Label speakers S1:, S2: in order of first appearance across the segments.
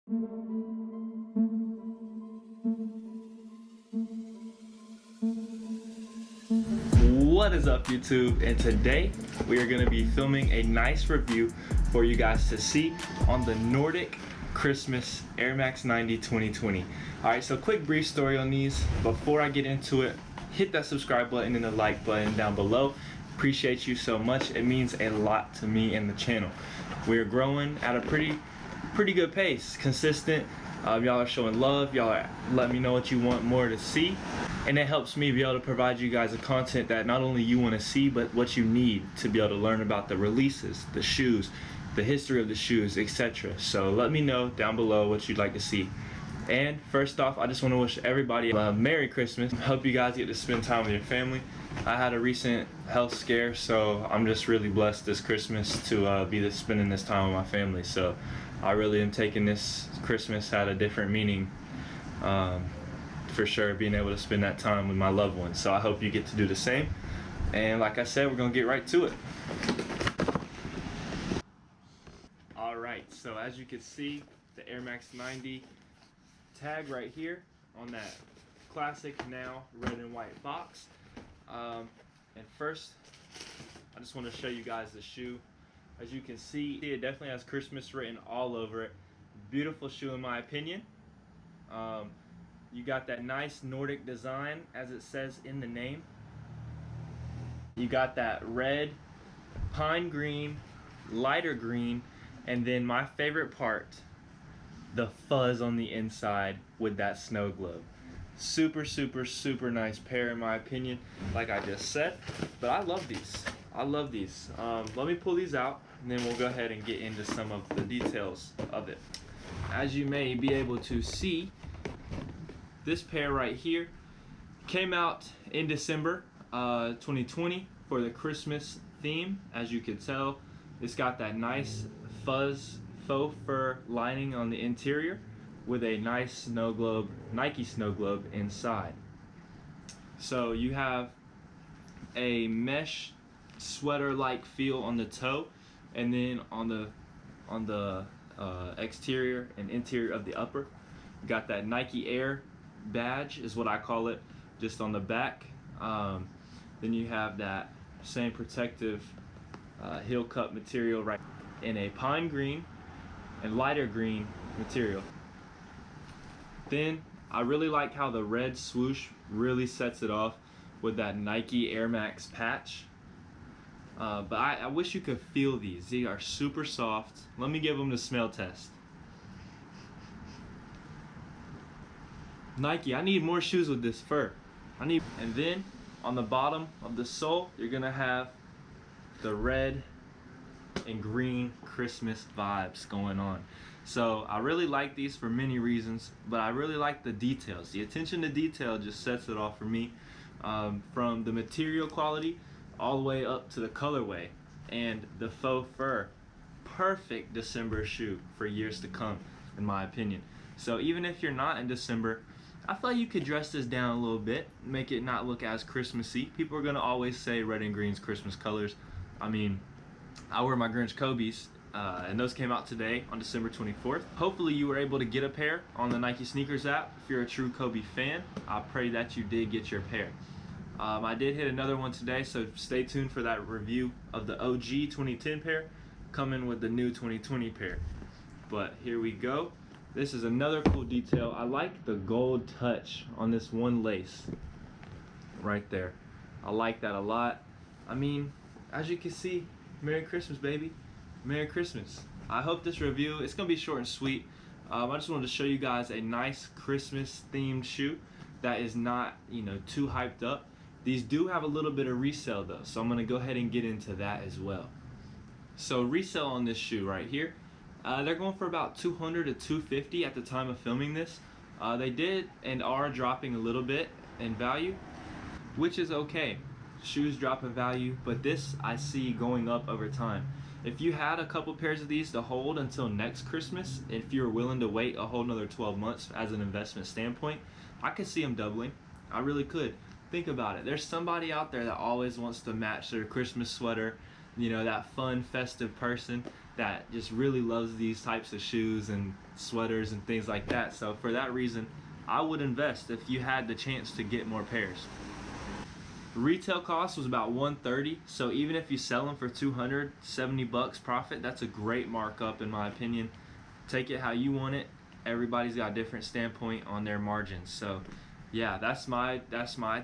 S1: What is up, YouTube? And today we are going to be filming a nice review for you guys to see on the Nordic Christmas Air Max 90 2020. Alright, so quick brief story on these. Before I get into it, hit that subscribe button and the like button down below. Appreciate you so much. It means a lot to me and the channel. We're growing at a pretty good pace, consistent. Y'all are showing love. Y'all are letting me know what you want more to see, and it helps me be able to provide you guys a content that not only you want to see, but what you need to be able to learn about the releases, the shoes, the history of the shoes, etc. So let me know down below what you'd like to see. And first off, I just want to wish everybody a Merry Christmas. Hope you guys get to spend time with your family. I had a recent health scare, so I'm just really blessed this Christmas to be spending this time with my family. So I really am taking this Christmas at a different meaning, for sure, being able to spend that time with my loved ones. So I hope you get to do the same. And like I said, we're gonna get right to it. Alright, so as you can see, the Air Max 90 tag right here on that classic now red and white box. And first, I just want to show you guys the shoe. As you can see, it definitely has Christmas written all over it. Beautiful shoe in my opinion. You got that nice Nordic design as it says in the name. You got that red, pine green, lighter green, and then my favorite part, the fuzz on the inside with that snow globe. Super nice pair in my opinion, like I just said. But I love these. Let me pull these out and then we'll go ahead and get into some of the details of it. As you may be able to see, this pair right here came out in December 2020 for the Christmas theme. As you can tell, it's got that nice faux fur lining on the interior with a nice snow globe, Nike snow globe inside. So you have a mesh sweater-like feel on the toe, and then on the exterior and interior of the upper, you got that Nike Air badge, is what I call it, just on the back. Then you have that same protective heel cup material right in a pine green and lighter green material. Then I really like how the red swoosh really sets it off with that Nike Air Max patch. But I wish you could feel these. They are super soft. Let me give them the smell test. Nike, I need more shoes with this fur. And then on the bottom of the sole, you're gonna have the red and green Christmas vibes going on. So I really like these for many reasons, but I really like the details. The attention to detail just sets it off for me, from the material quality all the way up to the colorway and the faux fur. Perfect December shoe for years to come, in my opinion. So even if you're not in December, I feel like you could dress this down a little bit, make it not look as Christmassy. People are gonna always say red and green's Christmas colors. I mean, I wear my Grinch Kobe's, and those came out today on December 24th. Hopefully you were able to get a pair on the Nike Sneakers app. If you're a true Kobe fan, I pray that you did get your pair. I did hit another one today, so stay tuned for that review of the OG 2010 pair coming with the new 2020 pair. But here we go. This is another cool detail. I like the gold touch on this one lace right there. I like that a lot. I mean, as you can see, Merry Christmas, baby. Merry Christmas. I hope this review, it's gonna be short and sweet. I just wanted to show you guys a nice Christmas themed shoe that is not, you know, too hyped up. These do have a little bit of resale though, so I'm gonna go ahead and get into that as well. So resale on this shoe right here, they're going for about $200 to $250 at the time of filming this. They did and are dropping a little bit in value, which is okay. Shoes drop in value, but this I see going up over time. If you had a couple pairs of these to hold until next Christmas, if you're willing to wait a whole nother 12 months as an investment standpoint, I could see them doubling. I really could. Think about it. There's somebody out there that always wants to match their Christmas sweater, you know, that fun festive person. that just really loves these types of shoes and sweaters and things like that. So for that reason, I would invest if you had the chance to get more pairs. Retail cost was about $130, so even if you sell them for $270 profit, that's a great markup in my opinion. Take it how you want it. Everybody's got a different standpoint on their margins. So yeah, that's my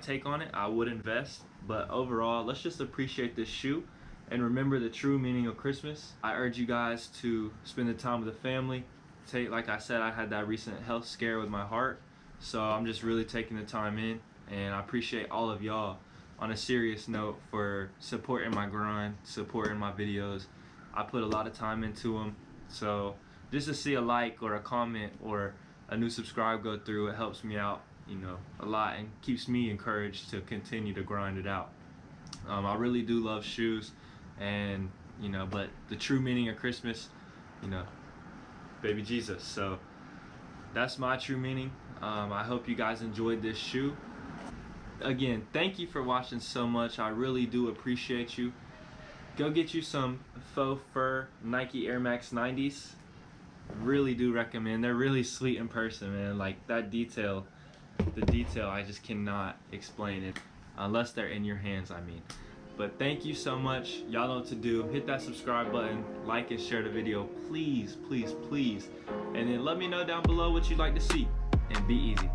S1: take on it. I would invest, but overall, let's just appreciate this shoe and remember the true meaning of Christmas. I urge you guys to spend the time with the family. Like I said, I had that recent health scare with my heart, so I'm just really taking the time in, and I appreciate all of y'all on a serious note for supporting my grind, supporting my videos. I put a lot of time into them, so just to see a like or a comment or a new subscribe go through, it helps me out, you know, a lot, and keeps me encouraged to continue to grind it out. I really do love shoes, and you know, but the true meaning of Christmas, you know, baby Jesus. So that's my true meaning. I hope you guys enjoyed this shoe. Again, thank you for watching so much. I really do appreciate you. Go get you some faux fur Nike Air Max 90s. Really do recommend. They're really sweet in person, man. Like that detail, the detail I just cannot explain it unless they're in your hands, I mean. But thank you so much. Y'all know what to do. Hit that subscribe button, like and share the video, please, please, please. And then let me know down below what you'd like to see, and be easy.